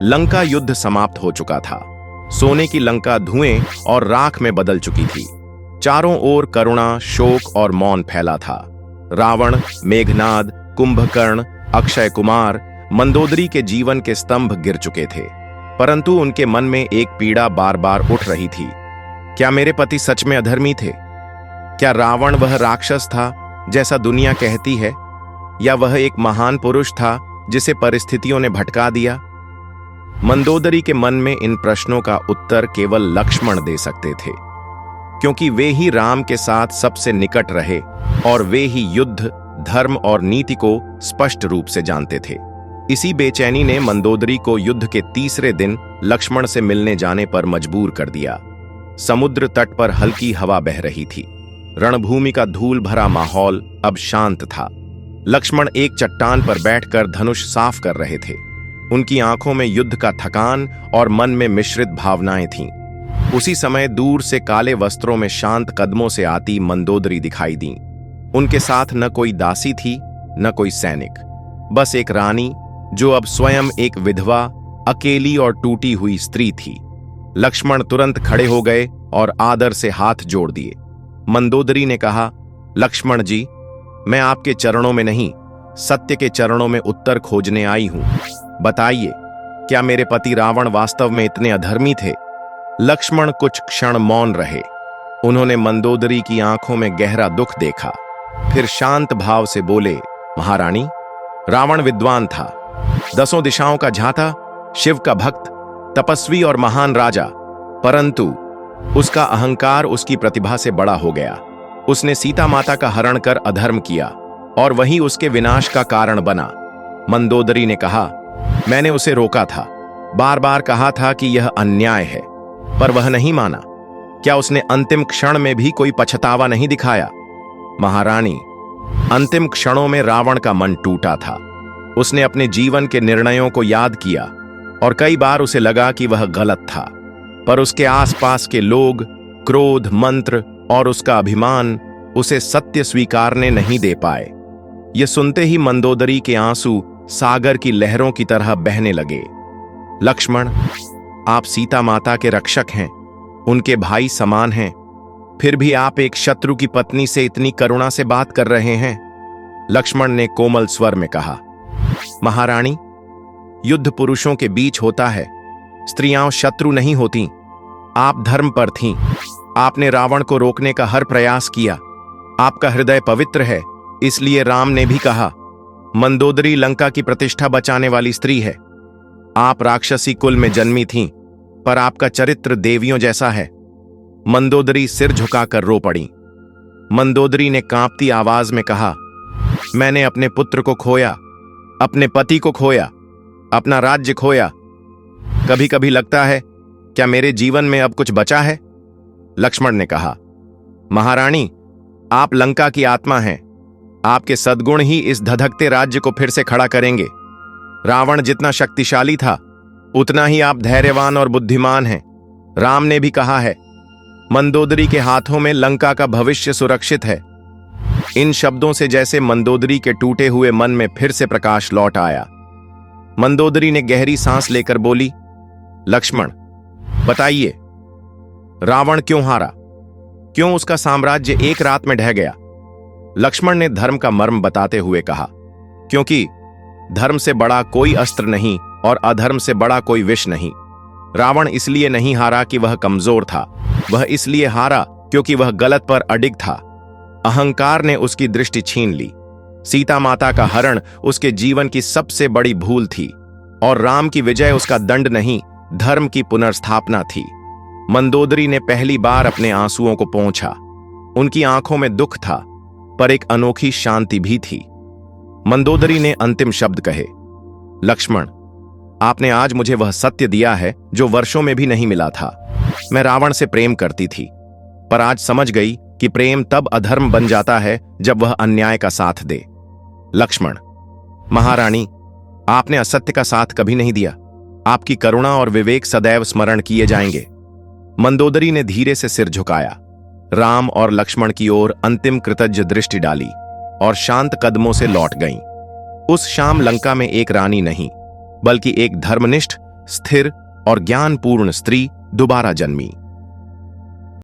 लंका युद्ध समाप्त हो चुका था। सोने की लंका धुएं और राख में बदल चुकी थी। चारों ओर करुणा, शोक और मौन फैला था। रावण, मेघनाद, कुंभकर्ण, अक्षय कुमार, मंदोदरी के जीवन के स्तंभ गिर चुके थे, परंतु उनके मन में एक पीड़ा बार बार उठ रही थी। क्या मेरे पति सच में अधर्मी थे? क्या रावण वह राक्षस था जैसा दुनिया कहती है, या वह एक महान पुरुष था जिसे परिस्थितियों ने भटका दिया? मंदोदरी के मन में इन प्रश्नों का उत्तर केवल लक्ष्मण दे सकते थे, क्योंकि वे ही राम के साथ सबसे निकट रहे और वे ही युद्ध, धर्म और नीति को स्पष्ट रूप से जानते थे। इसी बेचैनी ने मंदोदरी को युद्ध के तीसरे दिन लक्ष्मण से मिलने जाने पर मजबूर कर दिया। समुद्र तट पर हल्की हवा बह रही थी। रणभूमि का धूल भरा माहौल अब शांत था। लक्ष्मण एक चट्टान पर बैठकर धनुष साफ कर रहे थे। उनकी आंखों में युद्ध का थकान और मन में मिश्रित भावनाएं थीं। उसी समय दूर से काले वस्त्रों में शांत कदमों से आती मंदोदरी दिखाई दी। उनके साथ न कोई दासी थी, न कोई सैनिक, बस एक रानी जो अब स्वयं एक विधवा, अकेली और टूटी हुई स्त्री थी। लक्ष्मण तुरंत खड़े हो गए और आदर से हाथ जोड़ दिए। मंदोदरी ने कहा, लक्ष्मण जी, मैं आपके चरणों में नहीं, सत्य के चरणों में उत्तर खोजने आई हूं। बताइए, क्या मेरे पति रावण वास्तव में इतने अधर्मी थे? लक्ष्मण कुछ क्षण मौन रहे। उन्होंने मंदोदरी की आंखों में गहरा दुख देखा, फिर शांत भाव से बोले, महारानी, रावण विद्वान था, 10 दिशाओं का झाता, शिव का भक्त, तपस्वी और महान राजा, परंतु उसका अहंकार उसकी प्रतिभा से बड़ा हो गया। उसने सीता माता का हरण कर अधर्म किया और वही उसके विनाश का कारण बना। मंदोदरी ने कहा, मैंने उसे रोका था, बार बार कहा था कि यह अन्याय है, पर वह नहीं माना। क्या उसने अंतिम क्षण में भी कोई पछतावा नहीं दिखाया? महारानी, अंतिम क्षणों में रावण का मन टूटा था। उसने अपने जीवन के निर्णयों को याद किया और कई बार उसे लगा कि वह गलत था, पर उसके आसपास के लोग, क्रोध, मंत्र और उसका अभिमान उसे सत्य स्वीकारने नहीं दे पाए। यह सुनते ही मंदोदरी के आंसू सागर की लहरों की तरह बहने लगे। लक्ष्मण, आप सीता माता के रक्षक हैं, उनके भाई समान हैं, फिर भी आप एक शत्रु की पत्नी से इतनी करुणा से बात कर रहे हैं। लक्ष्मण ने कोमल स्वर में कहा, महारानी, युद्ध पुरुषों के बीच होता है, स्त्रियां शत्रु नहीं होती। आप धर्म पर थीं, आपने रावण को रोकने का हर प्रयास किया। आपका हृदय पवित्र है, इसलिए राम ने भी कहा, मंदोदरी लंका की प्रतिष्ठा बचाने वाली स्त्री है। आप राक्षसी कुल में जन्मी थीं, पर आपका चरित्र देवियों जैसा है। मंदोदरी सिर झुकाकर रो पड़ी। मंदोदरी ने कांपती आवाज में कहा, मैंने अपने पुत्र को खोया, अपने पति को खोया, अपना राज्य खोया। कभी कभी लगता है, क्या मेरे जीवन में अब कुछ बचा है? लक्ष्मण ने कहा, महारानी, आप लंका की आत्मा हैं। आपके सद्गुण ही इस धधकते राज्य को फिर से खड़ा करेंगे। रावण जितना शक्तिशाली था, उतना ही आप धैर्यवान और बुद्धिमान हैं। राम ने भी कहा है, मंदोदरी के हाथों में लंका का भविष्य सुरक्षित है। इन शब्दों से जैसे मंदोदरी के टूटे हुए मन में फिर से प्रकाश लौट आया। मंदोदरी ने गहरी सांस लेकर बोली, लक्ष्मण, बताइए, रावण क्यों हारा? क्यों उसका साम्राज्य एक रात में ढह गया? लक्ष्मण ने धर्म का मर्म बताते हुए कहा, क्योंकि धर्म से बड़ा कोई अस्त्र नहीं और अधर्म से बड़ा कोई विष नहीं। रावण इसलिए नहीं हारा कि वह कमजोर था, वह इसलिए हारा क्योंकि वह गलत पर अडिग था। अहंकार ने उसकी दृष्टि छीन ली। सीता माता का हरण उसके जीवन की सबसे बड़ी भूल थी और राम की विजय उसका दंड नहीं, धर्म की पुनर्स्थापना थी। मंदोदरी ने पहली बार अपने आंसुओं को पोंछा। उनकी आंखों में दुख था, पर एक अनोखी शांति भी थी। मंदोदरी ने अंतिम शब्द कहे, लक्ष्मण, आपने आज मुझे वह सत्य दिया है जो वर्षों में भी नहीं मिला था। मैं रावण से प्रेम करती थी, पर आज समझ गई कि प्रेम तब अधर्म बन जाता है जब वह अन्याय का साथ दे। लक्ष्मण, महारानी, आपने असत्य का साथ कभी नहीं दिया। आपकी करुणा और विवेक सदैव स्मरण किए जाएंगे। मंदोदरी ने धीरे से सिर झुकाया, राम और लक्ष्मण की ओर अंतिम कृतज्ञ दृष्टि डाली और शांत कदमों से लौट गईं। उस शाम लंका में एक रानी नहीं, बल्कि एक धर्मनिष्ठ, स्थिर और ज्ञानपूर्ण स्त्री दोबारा जन्मी।